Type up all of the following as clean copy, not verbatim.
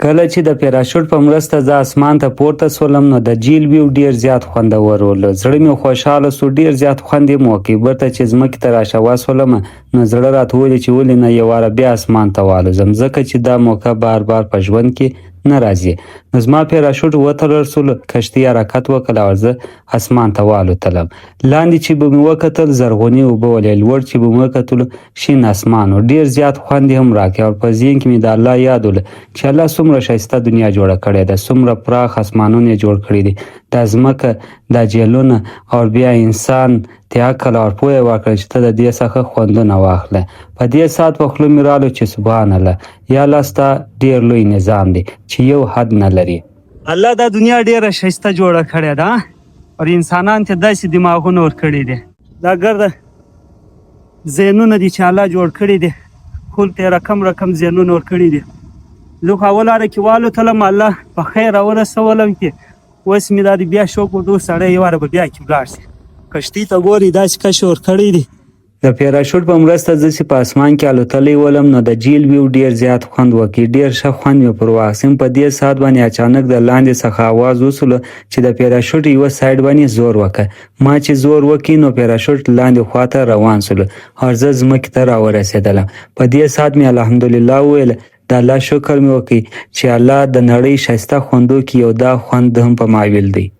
کله چې د پیراشوټ په مرسته زه اسمان ته پورته سولم نو د جیل ویو ډیر زیات خوندور و. زړه مې خوشحاله سو، ډیر زیات خوند یې وکړ. بیرته چې ځمکې ته راشوه سولم نو زړه راته ویل چې ولې نه یو واره بیا اسمان ته والوزم، ځکه چې دا موقع بار بار په ژوند کې نه راځي. نو زما پیراشوټ وتړل سول، کشتۍ حرکت وکړ او زه اسمان ته والوتلم. لاندې چې به مې وکتل زرغونې اوبه ولې، لوړ چې به مې وکتل شین اسمان و. ډیر زیات خوند یې هم راکړ او په ذهن کې مې د الله یاد ول چې الله څومره ښایسته دنیا جوړه کړې ده، څومره پراخ اسمانونه یې جوړ کړي دي، دا ځمکه، دا جهیلونه، او بیا انسان ته عقل او پوهه ورکړه چې ته د دې څخه خوندونه واخله. په دې ساعت په خوله مې رالو چې سبحان الله، یا الله ستا ډیر لوی نظام دی چې یو حد نه لري. الله دا دنیا ډیره ښایسته جوړه کړې ده او انسانان ته داسې دماغونه ورکړي دي، دا ګرده ذهنونه دي چې الله جوړ کړي دي، خپل ته رقم ذهنونه ورکړي دي. زه خو اول لاره کې والوتلم، الله په خیر راورسولم کې اوس مې دا بیا شوق وکړو سړی یو واره به بیا کې ولاړ شي. کشتۍ ته ګورې داسې کش ورکړی دي. د پیراشوټ په مرسته زه چې په اسمان کې الوتلی ولم نو د جیل ویو ډیر زیات خوند وکړي، ډیر ښه خوند مې پر واخیستم. په دې ساعت باندې اچانک د لاندې څخه آواز وسوله چې د پیراشوټ یوه سایډ باندې زور وکړه. ما چې زور وکړي نو پیراشوټ لاندې خواته روان سولو او زه ځمکې ته راورسېدلم. په دې ساعت مې الحمدلله وویل، د الله شکر مې وکړي چې الله د نړۍ ښایسته خوندو کې یو دا خوند هم په مایل دی.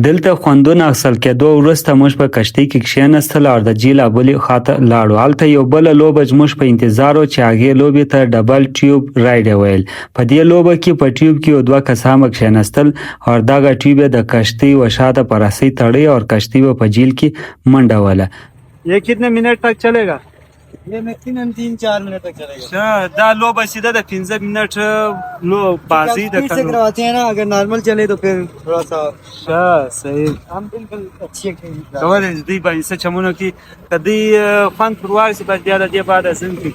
دلته خوندونه اخیستل کېدو وروسته موږ په کشتۍ کې کښېنستل او د جیل بلې خواته لاړو. هلته یو بله لوبه زموږ په انتظار و چې هغې لوبې ته ډبل ټیوب راید ویل. په دې لوبه کې په ټیوب کې یو دوه کسان به کښېنستل او دغه ټیوب د کشتۍ و شاته په رسۍ تړی او کشتۍ به په جیل کې منډه وله. یہ کتنے منٹ تک چلے گا؟ یہ میکسیمم 3-4 منٹ تک چلے گا. دا لوبه سیده د 15 منٹ لو بازی د سے کرواتے ہیں نا، اگر نارمل چلے تو پھر تھوڑا سا صحیح ہم بالکل اچھی ایکٹیویٹی کولای دوی باندې څه چمونو کې کدی خوند پروار سي بس بیا د دې بعد ازم کې